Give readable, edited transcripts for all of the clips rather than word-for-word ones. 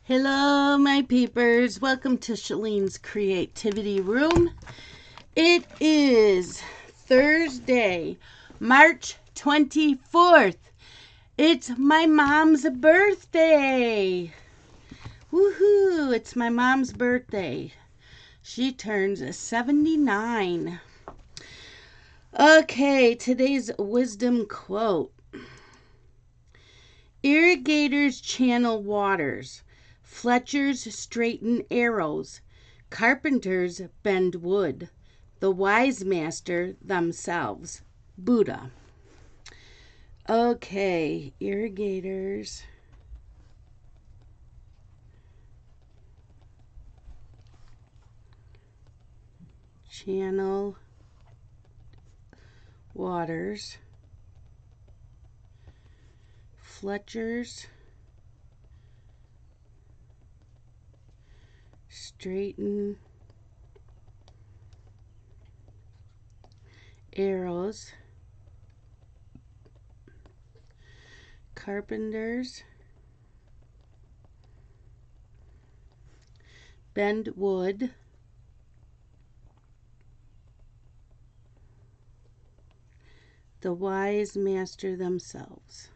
Hello, my peepers. Welcome to Shalene's Creativity Room. It is Thursday, March 24th. It's my mom's birthday. Woohoo! It's my mom's birthday. She turns 79. Okay, today's wisdom quote. Irrigators channel waters. Fletchers straighten arrows. Carpenters bend wood. The wise master themselves. Buddha. Okay, irrigators. Channel waters. Fletchers straighten arrows. Carpenters bend wood. The wise master themselves.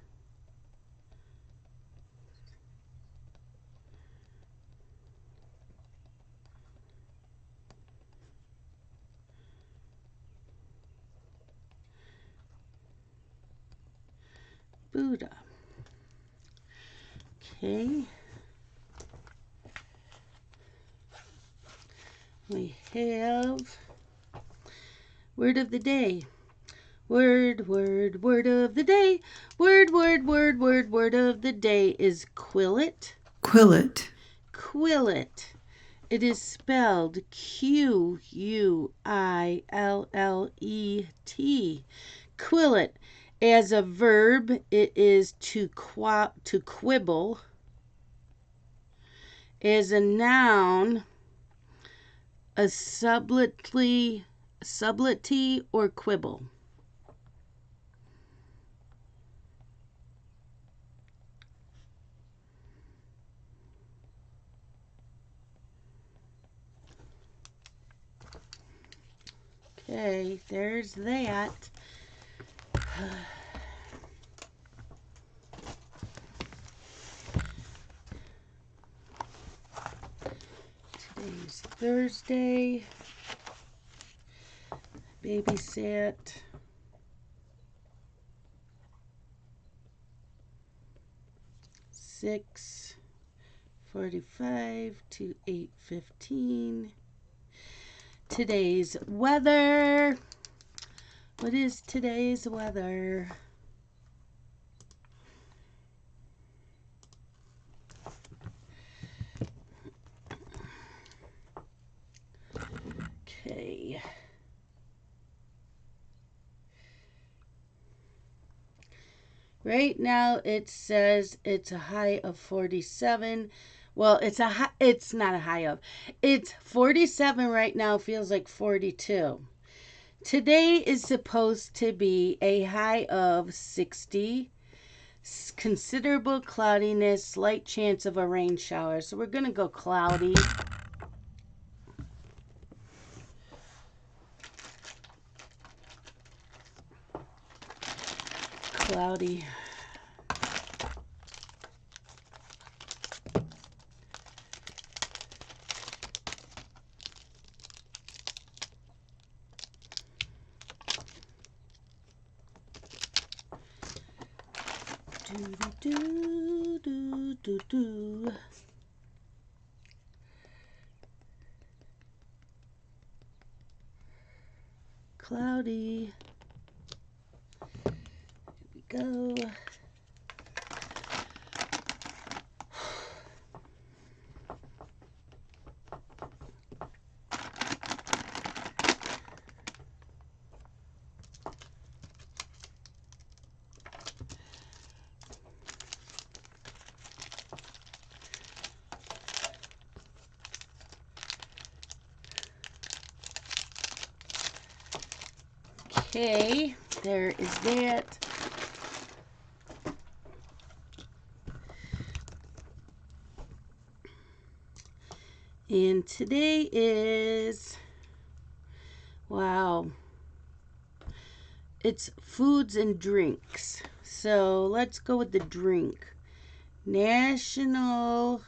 Buddha. Okay. We have word of the day. Word of the day. Word of the day is quillet. Quillet. Quillet. It is spelled Quillet. Quillet. As a verb, it is to quibble. As a noun, a subtlety or quibble. Okay, there's that. Today's Thursday. Babysat. 6:45 to 8:15. Today's weather. What is today's weather? Okay. Right now it says it's a high of 47. Well, it's not a high of. It's 47 right now, feels like 42. Today is supposed to be a high of 60. Considerable cloudiness, slight chance of a rain shower. So we're going to go cloudy. Cloudy. Do. Cloudy. Here we go. Okay, there is that. And today is, wow, it's foods and drinks. So let's go with the drink. National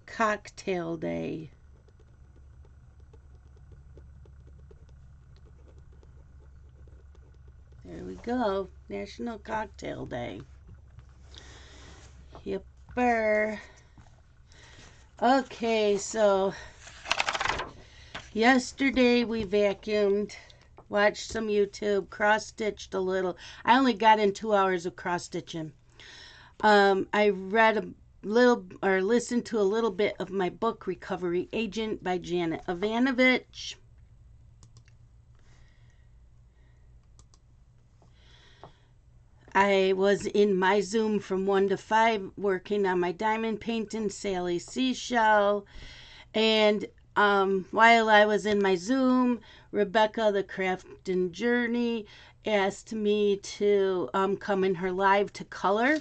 Cocktail Day. There we go. National Cocktail Day. Yepper. Okay, so yesterday we vacuumed, watched some YouTube, cross-stitched a little. I only got in 2 hours of cross-stitching. I read a little or listened to a little bit of my book, Recovery Agent by Janet Ivanovich. I was in my Zoom from 1 to 5 working on my diamond painting, Sally Seashell. And while I was in my Zoom, Rebecca, the Craft and Journey, asked me to come in her live to color.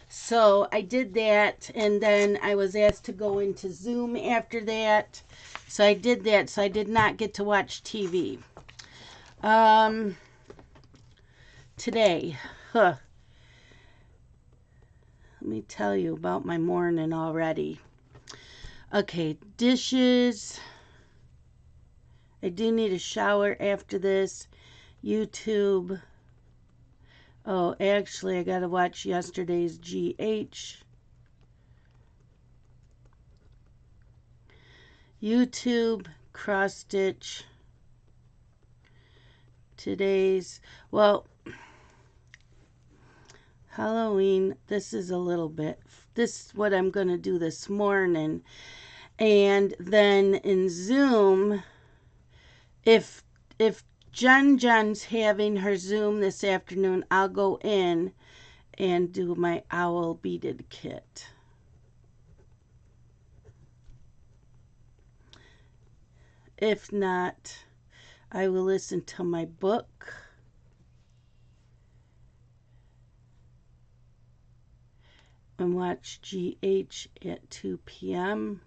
So I did that, and then I was asked to go into Zoom after that. So I did that, so I did not get to watch TV. Today, let me tell you about my morning already. Okay, dishes. I do need a shower after this. YouTube. Oh, actually, I gotta watch yesterday's GH. YouTube, cross stitch. Today's, well, Halloween. This is a little bit. This is what I'm gonna do this morning. And then in Zoom, if Jen's having her Zoom this afternoon, I'll go in and do my owl beaded kit. If not, I will listen to my book. And watch GH at 2 p.m.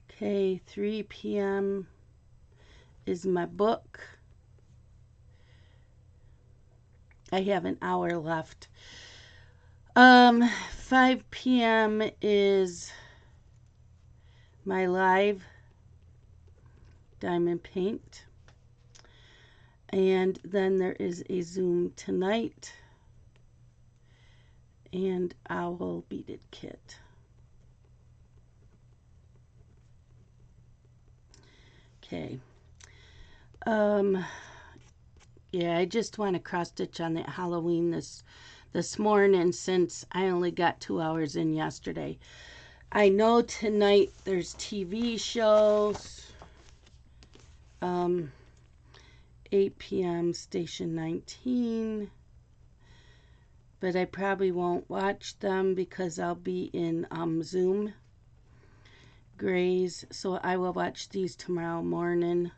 Okay, 3 p.m. is my book. I have an hour left. 5 p.m. is my live diamond paint. And then there is a Zoom tonight and owl beaded kit. Okay. Yeah, I just want to cross stitch on that Halloween this morning since I only got 2 hours in yesterday. I know tonight there's TV shows. 8 p.m. Station 19. But I probably won't watch them because I'll be in Zoom. Grays. So I will watch these tomorrow morning.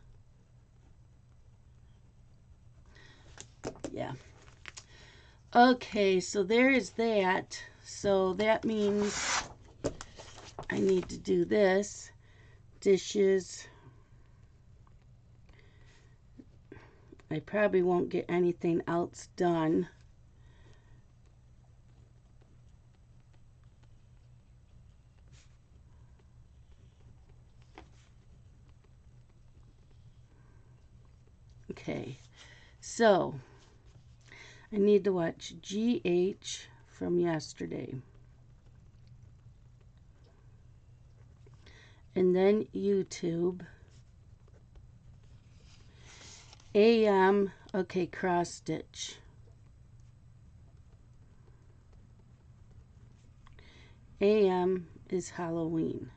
Yeah. Okay, so there is that. So that means I need to do this. Dishes. I probably won't get anything else done. Okay, so I need to watch GH from yesterday. And then YouTube. AM, okay, cross stitch. AM is Halloween.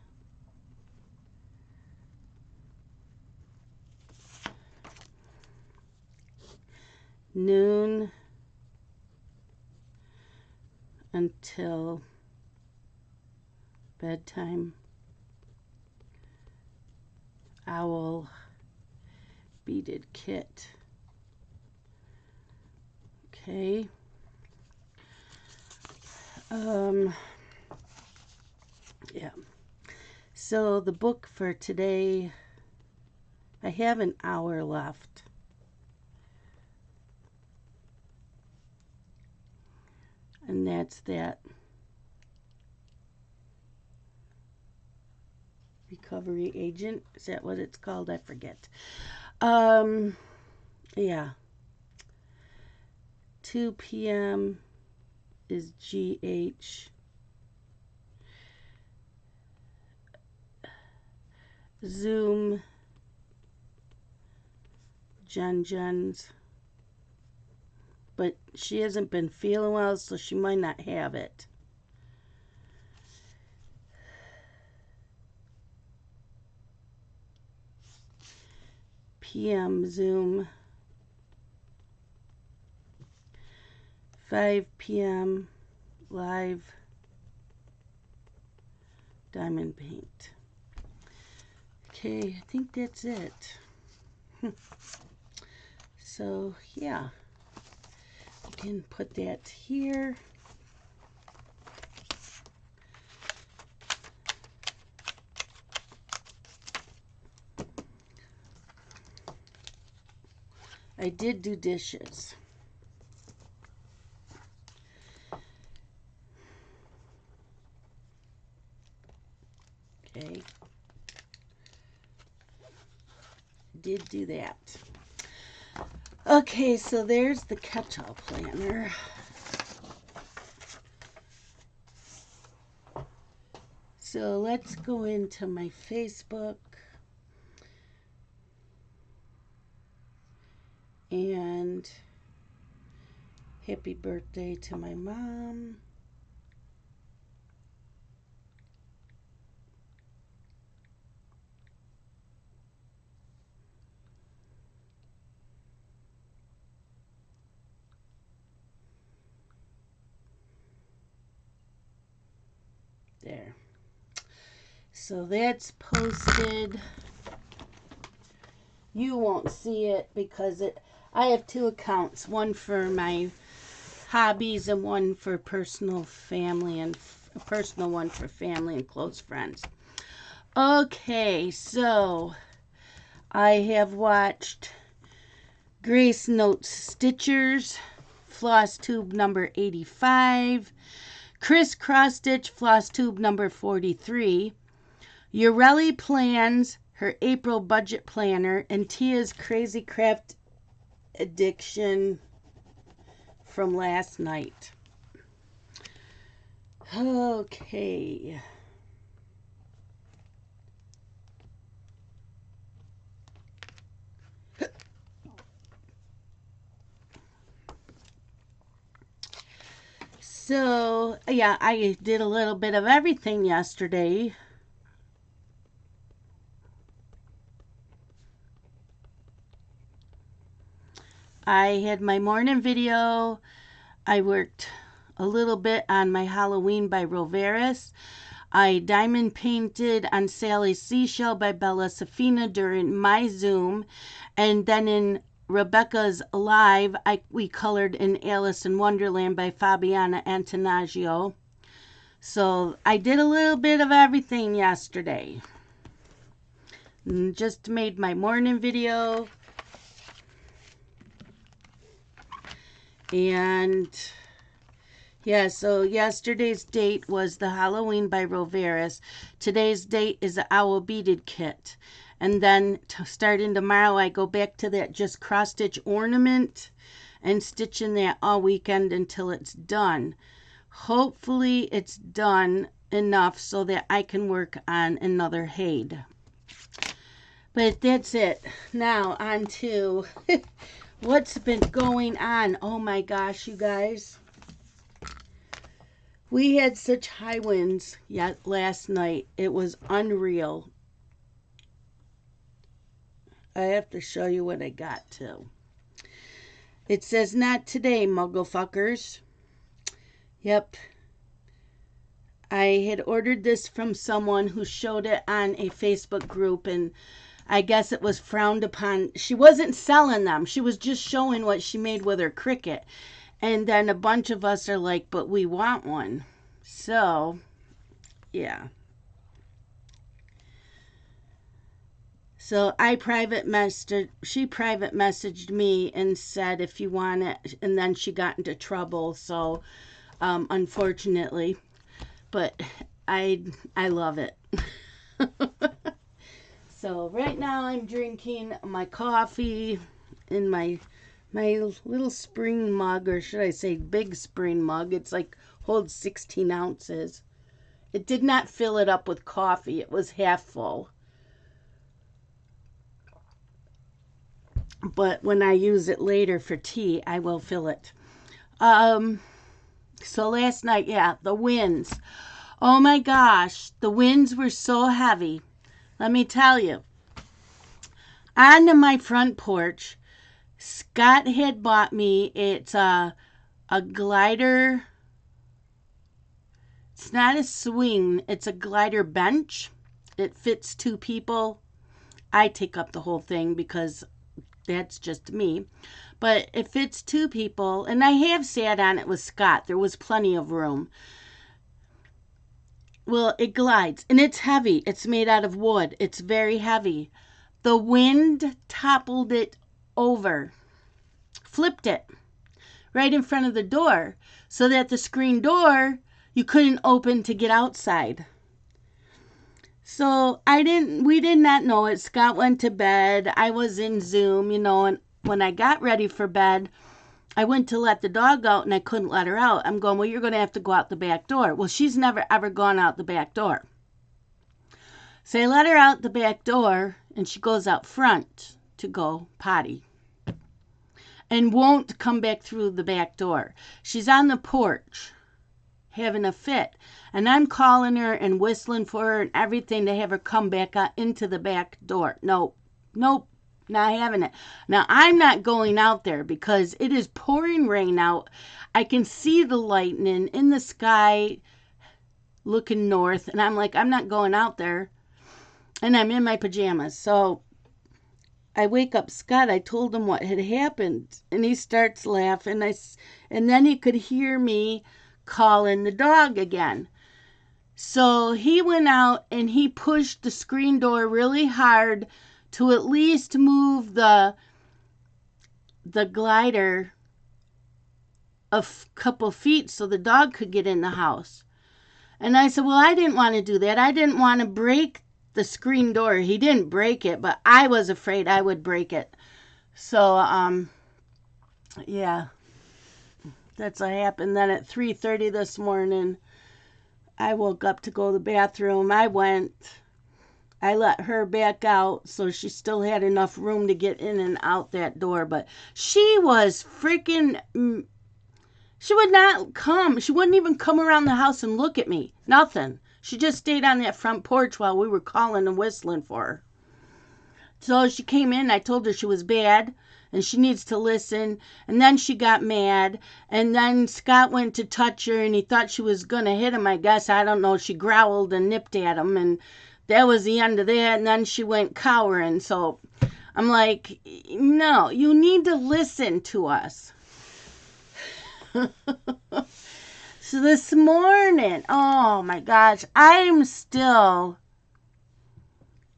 Noon until bedtime. Owl beaded kit. Okay. Yeah. So the book for today, I have an hour left. And that's that recovery agent. Is that what it's called? I forget. Yeah. 2 p.m. is GH. Zoom. Jen's. But she hasn't been feeling well, so she might not have it. PM Zoom. 5 p.m. live diamond paint. Okay, I think that's it. So, yeah. We can put that here. I did do dishes. Okay. Did do that. Okay, so there's the catch-all planner. So let's go into my Facebook. And happy birthday to my mom. There. So that's posted. You won't see it because I have two accounts, one for my hobbies and one for personal family, and a personal one for family and close friends. Okay, so I have watched Grace Notes Stitchers, floss tube number 85, Chris Cross Stitch floss tube number 43, Urelli plans her April budget planner, and Tia's Crazy Craft addiction from last night. Okay. So, yeah, I did a little bit of everything yesterday. I had my morning video. I worked a little bit on my Halloween by Roveris. I diamond painted on Sally's Seashell by Bella Safina during my Zoom. And then in Rebecca's Live, we colored in Alice in Wonderland by Fabiana Antonaggio. So I did a little bit of everything yesterday. And just made my morning video. And yeah, so yesterday's date was the Halloween by Roveris. Today's date is the Owl Beaded Kit. And then starting tomorrow, I go back to that just cross stitch ornament and stitching that all weekend until it's done. Hopefully it's done enough so that I can work on another Haid. But that's it. Now on to what's been going on. Oh my gosh, you guys. We had such high winds last night. It was unreal. I have to show you what I got to. It says, not today, mugglefuckers. Yep. I had ordered this from someone who showed it on a Facebook group, and I guess it was frowned upon. She wasn't selling them. She was just showing what she made with her Cricut. And then a bunch of us are like, but we want one. So, yeah. So she private messaged me and said if you want it, and then she got into trouble. So, unfortunately, but I love it. So right now I'm drinking my coffee in my little spring mug, or should I say big spring mug. It's like holds 16 ounces. It did not fill it up with coffee. It was half full. But when I use it later for tea, I will fill it. So last night, yeah, the winds. Oh my gosh, the winds were so heavy. Let me tell you. On my front porch, Scott had bought me, it's a glider. It's not a swing, it's a glider bench. It fits 2 people. I take up the whole thing because that's just me. But it fits 2 people, and I have sat on it with Scott. There was plenty of room. Well, it glides, and it's heavy. It's made out of wood. It's very heavy. The wind toppled it over, flipped it right in front of the door, so that the screen door you couldn't open to get outside. So we did not know it. Scott went to bed. I was in Zoom, and when I got ready for bed, I went to let the dog out and I couldn't let her out. I'm going, well, you're going to have to go out the back door. Well, she's never ever gone out the back door. So I let her out the back door and she goes out front to go potty and won't come back through the back door. She's on the porch having a fit, and I'm calling her and whistling for her and everything to have her come back into the back door. Nope, not having it. Now, I'm not going out there because it is pouring rain out. I can see the lightning in the sky looking north, and I'm like, I'm not going out there. And I'm in my pajamas. So I wake up Scott. I told him what had happened, and he starts laughing. And then he could hear me calling the dog again. So he went out and he pushed the screen door really hard to at least move the glider a couple feet so the dog could get in the house. And I said, well, I didn't want to do that. I didn't want to break the screen door. He didn't break it, but I was afraid I would break it. So, yeah, that's what happened. Then at 3:30 this morning, I woke up to go to the bathroom. I let her back out so she still had enough room to get in and out that door. But she was freaking, she would not come. She wouldn't even come around the house and look at me. Nothing. She just stayed on that front porch while we were calling and whistling for her. So she came in. I told her she was bad and she needs to listen. And then she got mad. And then Scott went to touch her and he thought she was going to hit him, I guess. I don't know. She growled and nipped at him. And that was the end of that. And then she went cowering. So I'm like, no, you need to listen to us. So this morning, oh my gosh, I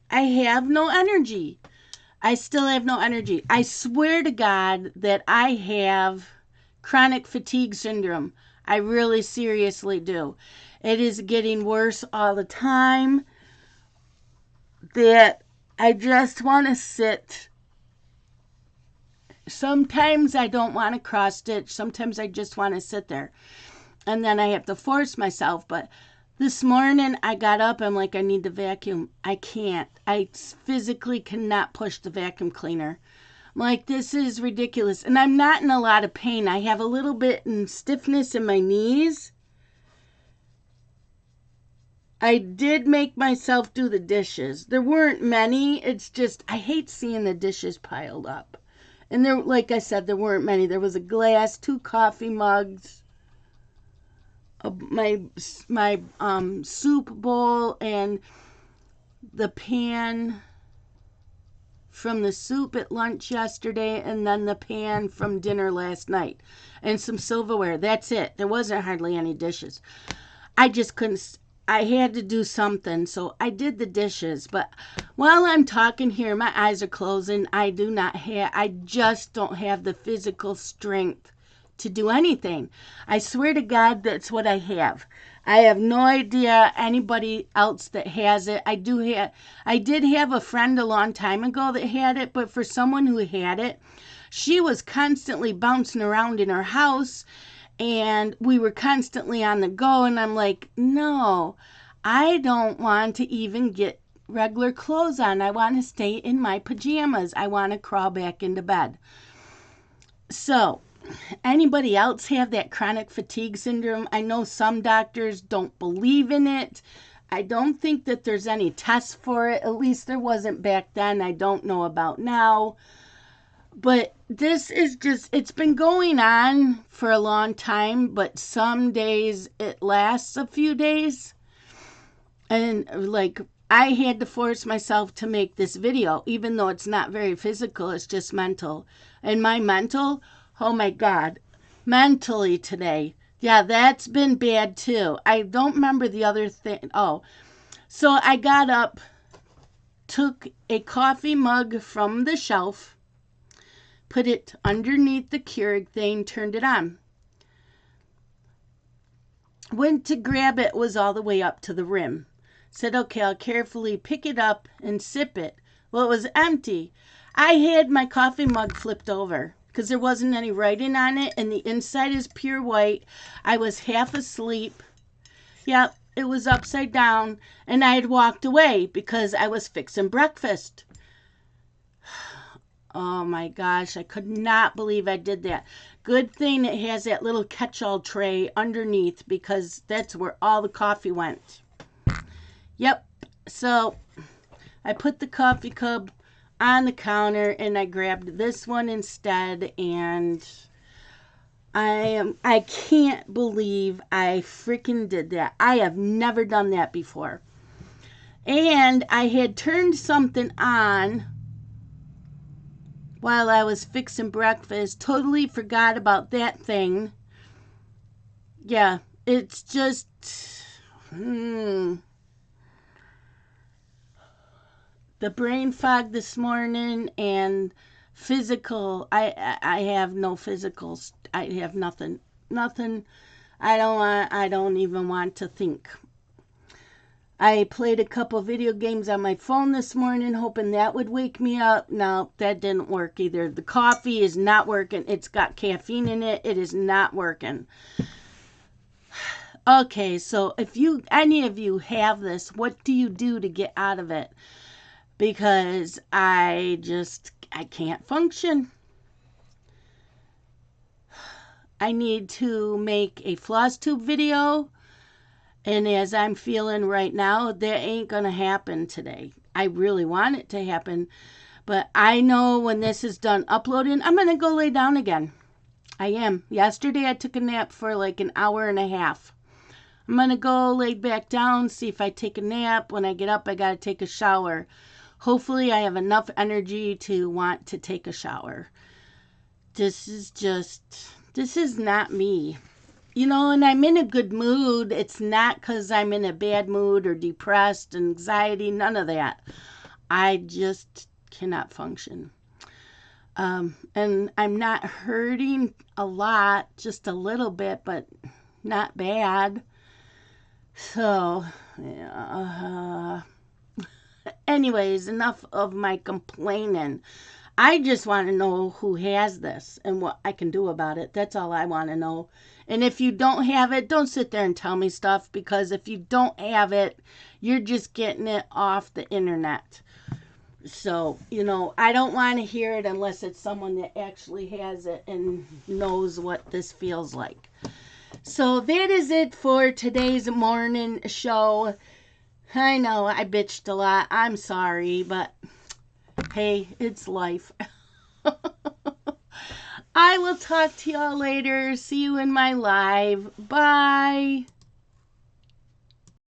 have no energy. I still have no energy. I swear to God that I have chronic fatigue syndrome. I really seriously do. It is getting worse all the time that I just want to sit. Sometimes I don't want to cross stitch. Sometimes I just want to sit there. And then I have to force myself. But this morning I got up. I'm like, I need to vacuum. I can't. I physically cannot push the vacuum cleaner. I'm like, this is ridiculous. And I'm not in a lot of pain. I have a little bit of stiffness in my knees. I did make myself do the dishes. There weren't many. It's just, I hate seeing the dishes piled up. And there, like I said, there weren't many. There was a glass, 2 coffee mugs, my soup bowl, and the pan from the soup at lunch yesterday, and then the pan from dinner last night, and some silverware. That's it. There wasn't hardly any dishes. I just couldn't. I had to do something, so I did the dishes. But while I'm talking here, my eyes are closing. I just don't have the physical strength to do anything. I swear to God, that's what I have. I have no idea anybody else that has it. I did have a friend a long time ago that had it, but for someone who had it, she was constantly bouncing around in her house and we were constantly on the go. And I'm like, no, I don't want to even get regular clothes on. I want to stay in my pajamas. I want to crawl back into bed. So, anybody else have that chronic fatigue syndrome? I know some doctors don't believe in it. I don't think that there's any tests for it. At least there wasn't back then. I don't know about now. But this is it's been going on for a long time, but some days it lasts a few days. And like, I had to force myself to make this video, even though it's not very physical, it's just mental. And my mental, oh my God, mentally today, yeah, that's been bad too. I don't remember the other thing. Oh, so I got up, took a coffee mug from the shelf, put it underneath the Keurig thing, turned it on. Went to grab it, was all the way up to the rim. Said, okay, I'll carefully pick it up and sip it. Well, it was empty. I had my coffee mug flipped over because there wasn't any writing on it, and the inside is pure white. I was half asleep. Yep, it was upside down, and I had walked away because I was fixing breakfast. Oh my gosh, I could not believe I did that. Good thing it has that little catch-all tray underneath because that's where all the coffee went. Yep, so I put the coffee cup on the counter and I grabbed this one instead, and I can't believe I freaking did that. I have never done that before. And I had turned something on while I was fixing breakfast. Totally forgot about that thing. Yeah, it's just the brain fog this morning and physical. I have no physicals. I have nothing. I don't even want to think. I played a couple video games on my phone this morning, hoping that would wake me up. No, that didn't work either. The coffee is not working. It's got caffeine in it. It is not working. Okay, so if any of you have this, what do you do to get out of it? Because I can't function. I need to make a floss tube video. And as I'm feeling right now, that ain't going to happen today. I really want it to happen. But I know when this is done uploading, I'm going to go lay down again. I am. Yesterday I took a nap for like an hour and a half. I'm going to go lay back down, see if I take a nap. When I get up, I got to take a shower. Hopefully I have enough energy to want to take a shower. This is not me. You know, and I'm in a good mood. It's not because I'm in a bad mood or depressed, anxiety, none of that. I just cannot function. And I'm not hurting a lot, just a little bit, but not bad. So, yeah. Anyways, enough of my complaining. I just want to know who has this and what I can do about it. That's all I want to know. And if you don't have it, don't sit there and tell me stuff, because if you don't have it, you're just getting it off the internet. So, you know, I don't want to hear it unless it's someone that actually has it and knows what this feels like. So that is it for today's morning show. I know I bitched a lot. I'm sorry, but hey, it's life. I will talk to y'all later. See you in my live. Bye.